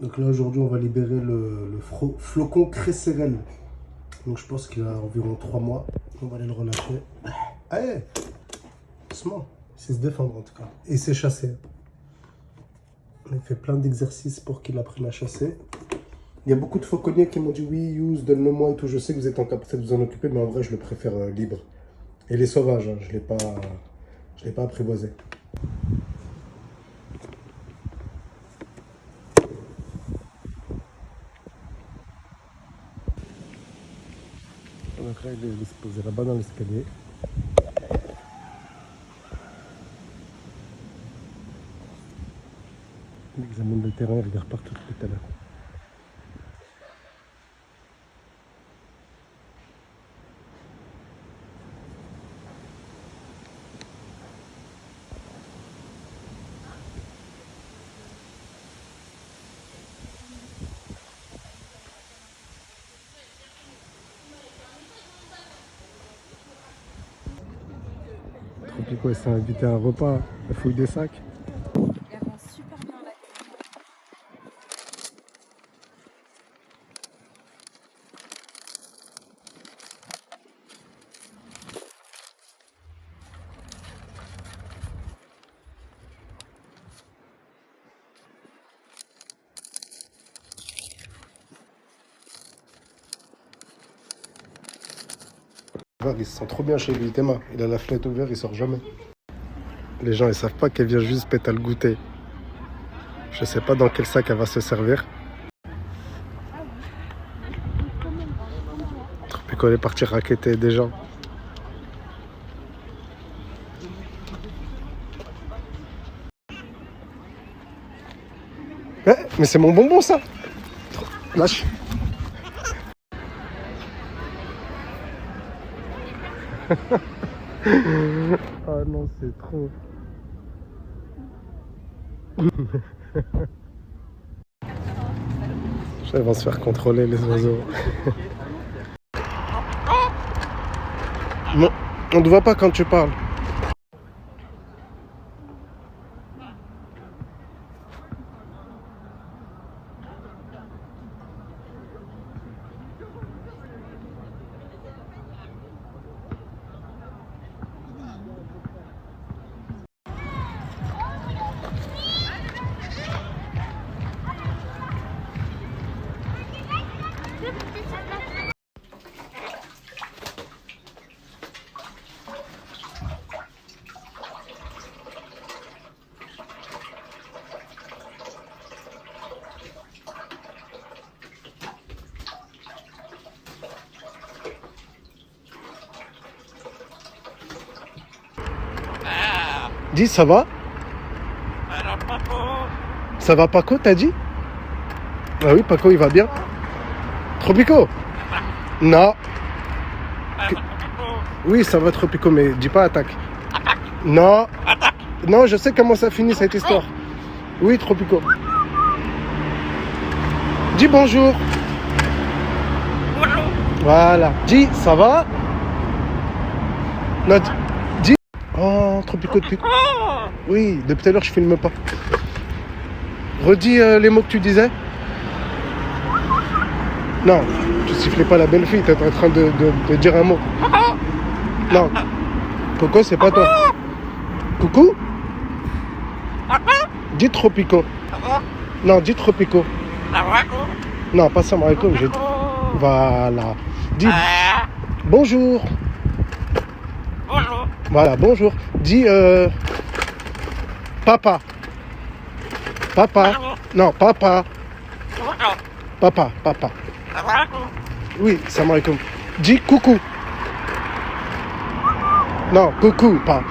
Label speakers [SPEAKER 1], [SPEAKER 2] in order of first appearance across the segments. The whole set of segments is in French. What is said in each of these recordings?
[SPEAKER 1] Donc là aujourd'hui on va libérer le flocon cresserelle. Donc je pense qu'il a environ 3 mois. On va aller le relâcher. Allez, doucement. Il sait se défendre en tout cas. Et il sait chasser. On a fait plein d'exercices pour qu'il apprenne à chasser. Il y a beaucoup de fauconniers qui m'ont dit oui, use, donne-le-moi et tout. Je sais que vous êtes en capacité de vous en occuper, mais en vrai je le préfère libre. Et les sauvages, hein, je ne l'ai pas apprivoisé. Donc là, il est posé là-bas dans l'escalier. Il examine le terrain, il regarde partout depuis tout à l'heure. Tropico, il s'est invité à un repas, la fouille des sacs.
[SPEAKER 2] Elle rend super bien la tête.
[SPEAKER 1] Il se sent trop bien chez lui, Théma. Il a la fenêtre ouverte, il sort jamais. Les gens, ils savent pas qu'elle vient juste péter le goûter. Je sais pas dans quel sac elle va se servir. Tropico est parti raqueter des gens. Mais c'est mon bonbon ça. Lâche. Ah non, c'est trop. Ils vont se faire contrôler les oiseaux. Non, on ne te voit pas quand tu parles. Dis, ça va? Ça va Paco, t'as dit? Ah oui, Paco, il va bien. Tropico? Non. Oui, ça va Tropico, mais dis pas attaque. Non. Non, je sais comment ça finit cette histoire. Oui, Tropico. Dis bonjour. Voilà. Dis, ça va? Non, dis. Oh, Tropico depuis. Oui, depuis tout à l'heure, je filme pas. Redis les mots que tu disais. Non, tu sifflais pas la belle fille, t'es en train de dire un mot. Non. Coco, c'est pas toi. Coucou? Dis Tropico. Non, dis Tropico. Non, pas ça, Maricom. Voilà. Dis bonjour.
[SPEAKER 3] Bonjour.
[SPEAKER 1] Voilà, bonjour. Dis papa. Papa. Non, papa. Papa, papa. Oui, salam alaikum. Dis coucou. Non, coucou, pas.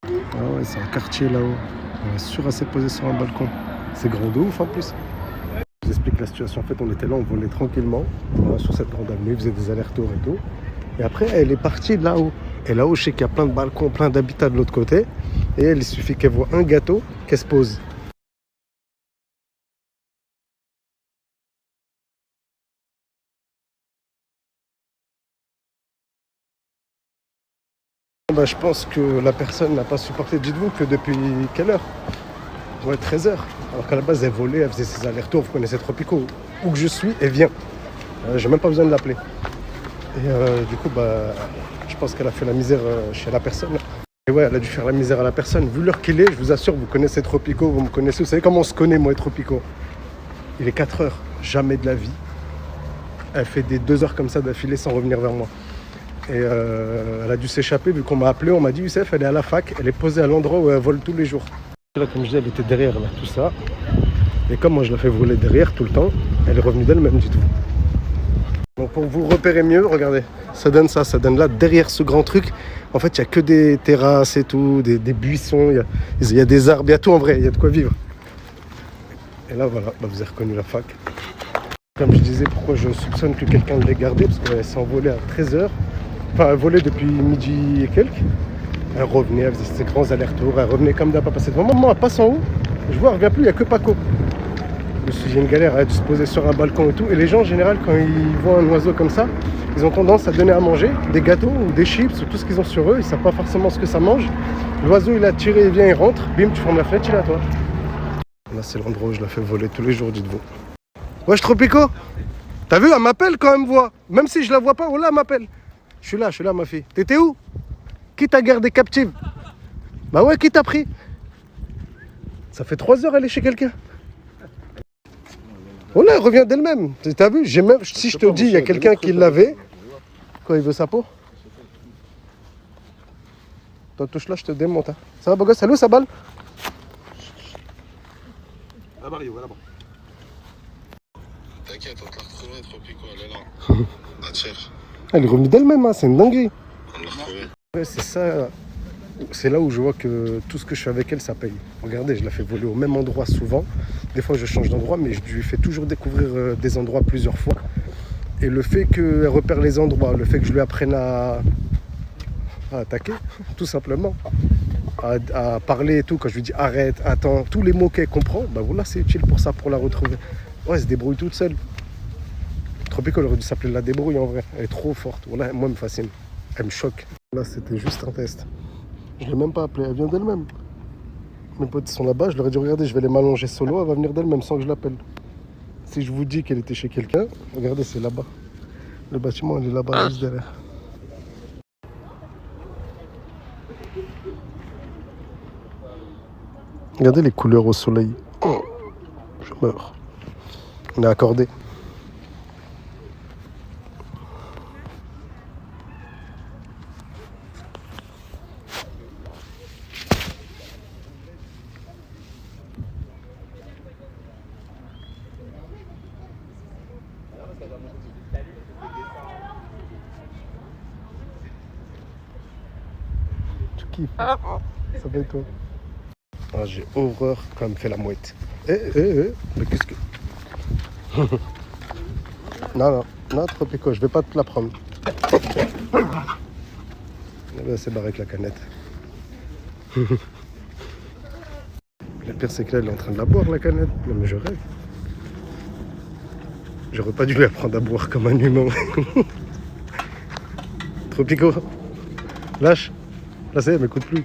[SPEAKER 1] Ah ouais, c'est un quartier là-haut. On est sûr à s'être posé sur un balcon. C'est grand de ouf en plus. Je vous explique la situation. En fait, on était là, on volait tranquillement sur cette grande avenue, faisait des allers-retours et tout. Et après, elle est partie là-haut. Et là-haut, je sais qu'il y a plein de balcons, plein d'habitats de l'autre côté. Et il suffit qu'elle voit un gâteau, qu'elle se pose. Bah, je pense que la personne n'a pas supporté. Dites-vous que depuis quelle heure? Ouais, 13 heures. Alors qu'à la base, elle volait, elle faisait ses allers-retours. Vous connaissez Tropico. Où que je suis, elle vient. J'ai même pas besoin de l'appeler. Et du coup, je pense qu'elle a fait la misère chez la personne. Et ouais, elle a dû faire la misère à la personne. Vu l'heure qu'il est, je vous assure, vous connaissez Tropico, vous me connaissez. Vous savez comment on se connaît, moi et Tropico. Il est 4 heures, jamais de la vie. Elle fait des 2 heures comme ça d'affilée sans revenir vers moi. Et elle a dû s'échapper vu qu'on m'a appelé. On m'a dit, Youssef, elle est à la fac, elle est posée à l'endroit où elle vole tous les jours. Là, comme je dis, elle était derrière, là, tout ça. Et comme moi, je la fais voler derrière tout le temps, elle est revenue d'elle-même du tout. Donc pour vous repérer mieux, regardez, ça donne là, derrière ce grand truc. En fait, il n'y a que des terrasses et tout, des buissons, il y a des arbres, il y a tout en vrai, il y a de quoi vivre. Et là, voilà, vous avez reconnu la fac. Comme je disais, pourquoi je soupçonne que quelqu'un de les garder, parce qu'elle s'est envolée à 13h. Enfin, elle volait depuis midi et quelques. Elle revenait, elle faisait ses grands allers-retours, elle revenait comme d'hab, pas passer devant. Maman, elle passe en haut, je vois, elle revient plus, il n'y a que Paco. Je me suis dit, il y a une galère, elle a dû se poser sur un balcon et tout. Et les gens, en général, quand ils voient un oiseau comme ça, ils ont tendance à donner à manger des gâteaux ou des chips ou tout ce qu'ils ont sur eux. Ils ne savent pas forcément ce que ça mange. L'oiseau, il a tiré, il vient, il rentre. Bim, tu fermes la fenêtre, il est à toi. Là, c'est l'endroit où je la fais voler tous les jours, dites-vous. Wesh, Tropico, t'as vu, elle m'appelle quand elle me voit. Même si je la vois pas, oh là, elle m'appelle. Je suis là, ma fille. T'étais où? Qui t'a gardé captive? Bah ouais, qui t'a pris? Ça fait 3 heures, elle est chez quelqu'un. Oh là, elle revient d'elle-même. T'as vu? Si je te dis, il y a quelqu'un qui l'avait. Quoi, il veut sa peau? Toi, touche là, je te démonte. Hein. Ça va, beau gosse? Salut, sa balle?
[SPEAKER 3] Là-bas, Rio, là-bas.
[SPEAKER 4] T'inquiète, on te l'a retrouvé, Tropico, elle est là. La cherche.
[SPEAKER 1] Elle est revenue d'elle-même, hein, c'est une dinguerie.
[SPEAKER 4] On l'a retrouvée.
[SPEAKER 1] Ouais, c'est ça. C'est là où je vois que tout ce que je fais avec elle, ça paye. Regardez, je la fais voler au même endroit souvent. Des fois, je change d'endroit, mais je lui fais toujours découvrir des endroits plusieurs fois. Et le fait qu'elle repère les endroits, le fait que je lui apprenne à attaquer, tout simplement, à parler et tout, quand je lui dis arrête, attends, tous les mots qu'elle comprend, voilà, c'est utile pour ça, pour la retrouver. Ouais, elle se débrouille toute seule. Tropico, elle aurait dû s'appeler la débrouille en vrai. Elle est trop forte. Voilà, moi, elle me fascine. Elle me choque. Là, c'était juste un test. Je ne l'ai même pas appelée, elle vient d'elle-même. Mes potes sont là-bas, je leur ai dit regardez, je vais les m'allonger solo, elle va venir d'elle-même sans que je l'appelle. Si je vous dis qu'elle était chez quelqu'un, regardez, c'est là-bas. Le bâtiment, il est là-bas, juste derrière. Regardez les couleurs au soleil. Oh, je meurs. On est accordé. Tu kiffes. Ça fait toi. Ah, j'ai horreur quand elle me fait la mouette. Mais qu'est-ce que... non, Tropico, je vais pas te la prendre. C'est barré avec la canette. Le pire, c'est que là, elle est en train de la boire, la canette. Non, mais je rêve. J'aurais pas dû la prendre à boire comme un humain. Tropico, lâche. Là, c'est elle m'écoute plus.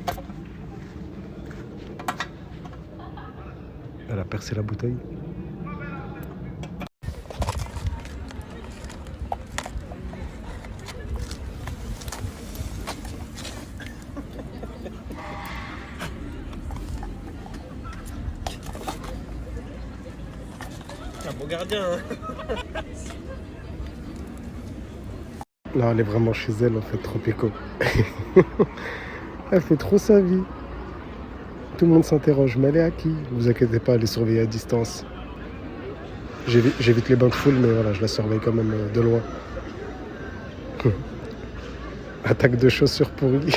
[SPEAKER 1] Elle a percé la bouteille.
[SPEAKER 3] C'est un bon gardien, hein.
[SPEAKER 1] Non, elle est vraiment chez elle, en fait, Tropico. Elle fait trop sa vie. Tout le monde s'interroge, mais elle est à qui? Ne vous inquiétez pas, elle est surveillée à distance. J'évite les bains de foule, mais voilà, je la surveille quand même de loin. Attaque de chaussures pourries.